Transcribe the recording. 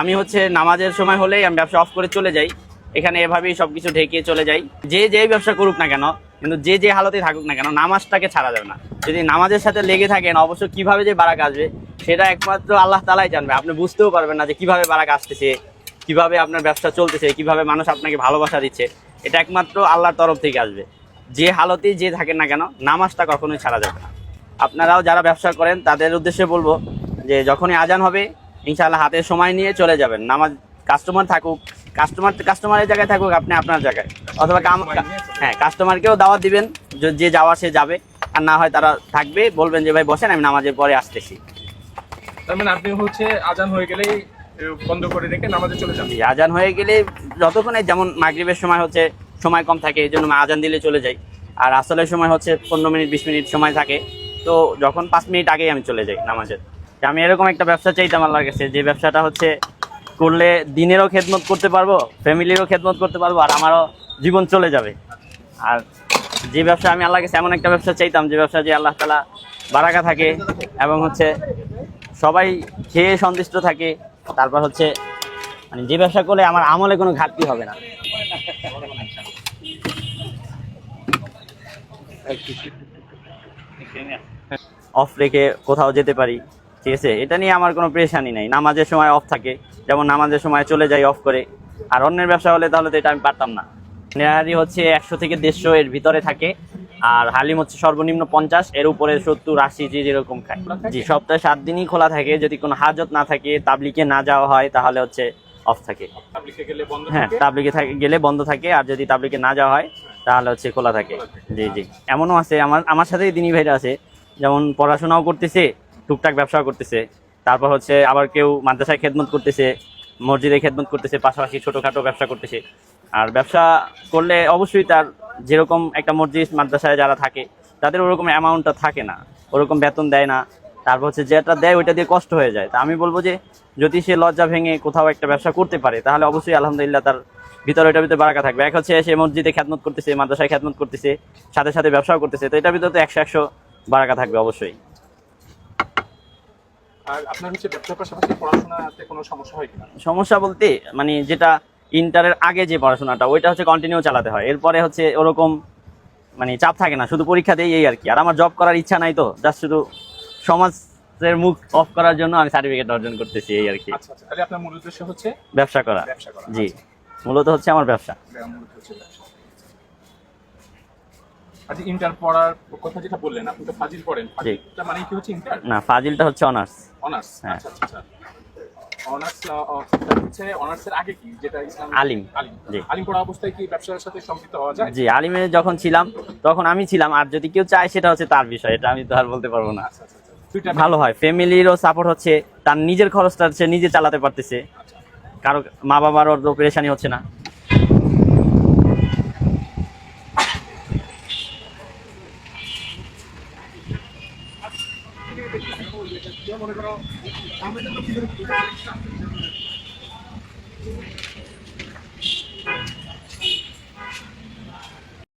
আমি হচ্ছে নামাজের সময় হলেই আমি ব্যবসা অফ করে চলে যাই, এখানে এভাবেই সবকিছু ঢেকে চলে যাই। যে যেই ব্যবসা করুক না কেন, কিন্তু যে যে হালতে থাকুক না কেন, নামাজটাকে ছাড়া যাবে না। যদি নামাজের সাথে লেগে থাকেন, অবশ্য কিভাবে যে বারাক আসবে সেটা একমাত্র আল্লাহ তাআলাই জানবে। আপনি বুঝতেও পারবেন না যে কিভাবে বারাক আসতেছে, কিভাবে আপনার ব্যবসা চলতেছে, কিভাবে মানুষ আপনাকে ভালোবাসা দিচ্ছে। এটা একমাত্র আল্লাহর তরফ থেকে আসবে। যে হালতেই যে থাকেন না কেন, নামাজটা কখনোই ছাড়া যাবে না। আপনারাও যারা ব্যবসা করেন তাদের উদ্দেশ্যে বলবো যে যখনই আজান হবে ইনশাআল্লাহ হাতে সময় নিয়ে চলে যাবেন। নামাজ কাস্টমার থাকুক, কাস্টমারের জায়গায় থাকুক, আপনি আপনার জায়গায়, অথবা হ্যাঁ কাস্টমারকেও দাওয়াত দিবেন, যে যাওয়া সে যাবে, আর না হয় তারা থাকবে, বলবেন যে ভাই বসেন আমি নামাজের পরে আসতেছি। তার মানে আপনি হচ্ছে আজান হয়ে গেলেই বন্ধ করে রেখে নামাজে চলে যান? আজান হয়ে গেলে যতক্ষণে, যেমন মাগরিবের সময় হচ্ছে সময় কম থাকে, এই জন্য আজান দিলে চলে যাই। আর আসলের সময় হচ্ছে 15 মিনিট 20 মিনিট সময় থাকে, তো যখন 5 মিনিট আগেই আমি চলে যাই নামাজের। আমি এরকম একটা ব্যবসা চাইতাম আল্লাহর কাছে, যে ব্যবসাটা হচ্ছে করলে দিনেরও খেদমত করতে পারবো, ফ্যামিলিরও খেদমত করতে পারবো, আর আমারও জীবন চলে যাবে। আর যে ব্যবসা আমি আল্লাহর কাছে এমন একটা ব্যবসা চাইতাম, যে ব্যবসা যে আল্লাহ তাআলা বারাকা থাকে এবং হচ্ছে সবাই খেয়ে সন্তুষ্ট থাকে। তারপর হচ্ছে মানে যে ব্যবসা করলে আমার আমলে কোনো ঘাটতি হবে না। অফ রেখে কোথাও যেতে পারি, ঠিক আছে, এটা নিয়ে আমার কোনো পেরেশানি নেই। নামাজের সময় অফ থাকে, যেমন নামাজের সময় চলে যাই অফ করে। আর অন্যের ব্যবসা হলে তাহলে তো এটা আমি পারতাম না। নেহারি হচ্ছে 100 থেকে 150 এর ভিতরে থাকে, আর হালিম হচ্ছে সর্বনিম্ন 50, এর উপরে 70 80 যে যেরকম খায়। জি, সপ্তাহে 7 দিনই খোলা থাকে। যদি কোনো হাজত না থাকে, তাবলিগে না যাওয়া হয়, তাহলে হচ্ছে অফ থাকে। হ্যাঁ, তাবলিগে গেলে বন্ধ থাকে, আর যদি তাবলিগে না যাওয়া হয় তাহলে হচ্ছে খোলা থাকে। জি জি, এমনও আছে আমার সাথেই দিনী ভাইরা আছে, যেমন পড়াশোনাও করতেছে, টুকটাক ব্যবসাও করতেছে। তারপর হচ্ছে আবার কেউ মাদ্রাসায় খেদমত করতেছে, মসজিদে খেদমত করতেছে, পাশাপাশি ছোটোখাটো ব্যবসা করতেছে। আর ব্যবসা করলে অবশ্যই তার যেরকম একটা মসজিদ মাদ্রাসায় যারা থাকে তাদের ওরকম অ্যামাউন্টটা থাকে না, ওরকম বেতন দেয় না। তারপর হচ্ছে যেটা দেয় ওইটা দিয়ে কষ্ট হয়ে যায়। তা আমি বলবো যে যদি সে লজ্জা ভেঙে কোথাও একটা ব্যবসা করতে পারে, তাহলে অবশ্যই আলহামদুলিল্লাহ তার ভিতরে ওইটার ভিতরে বারাকা থাকবে। এক হচ্ছে সে মসজিদে খেদমত করতেছে, মাদ্রাসায় খেদমত করতেছে, সাথে সাথে ব্যবসাও করতেছে, তো এটার ভিতরে তো 100 বারাকা থাকবে অবশ্যই। আর আপনার হচ্ছে ব্যবসার পাশাপাশি পড়াশোনাতে কোনো সমস্যা হয় কিনা? সমস্যা বলতে মানে যেটা ইন্টারের আগে যে পড়াশোনাটা, ওইটা হচ্ছে কন্টিনিউ চালাতে হয়। এরপরে হচ্ছে ওরকম মানে চাপ থাকে না, শুধু পরীক্ষা দেই এই আর কি। আর আমার জব করার ইচ্ছা নাই, তো জাস্ট শুধু সমাজের মুখ অফ করার জন্য আমি সার্টিফিকেট অর্জন করতেছি এই আর কি। আচ্ছা আচ্ছা, তাহলে আপনার মূল উদ্দেশ্য হচ্ছে ব্যবসা করা। জি, মূলত হচ্ছে আমার ব্যবসা। আচ্ছা, ইন্টার পড়ার কথা যেটা বললেন, আপনি তো ফাজিল পড়েন, ফাজিলটা মানে কি হচ্ছে ইন্টার? না, ফাজিলটা হচ্ছে অনার্স। অনার্স, হ্যাঁ। আচ্ছা আচ্ছা। অনার্স হচ্ছে অনার্সের আগে কি, যেটা ইসলাম আলিম। জি, আলিম পড়া অবস্থায় কি ব্যবসার সাথে সম্পৃক্ত হওয়া যায়? জি, আলিমে যখন ছিলাম তখন আমি ছিলাম, আর যদি কেউ চায় সেটা হচ্ছে তার বিষয়, এটা আমি তো আর বলতে পারবো না। আচ্ছা আচ্ছা, ভালো হয়, ফ্যামিলিরও সাপোর্ট হচ্ছে, তার নিজের খরচটা সে নিজে চালাতে পারতেছে, কারো মা বাবারও পেরেশানি হচ্ছে না। মনে করো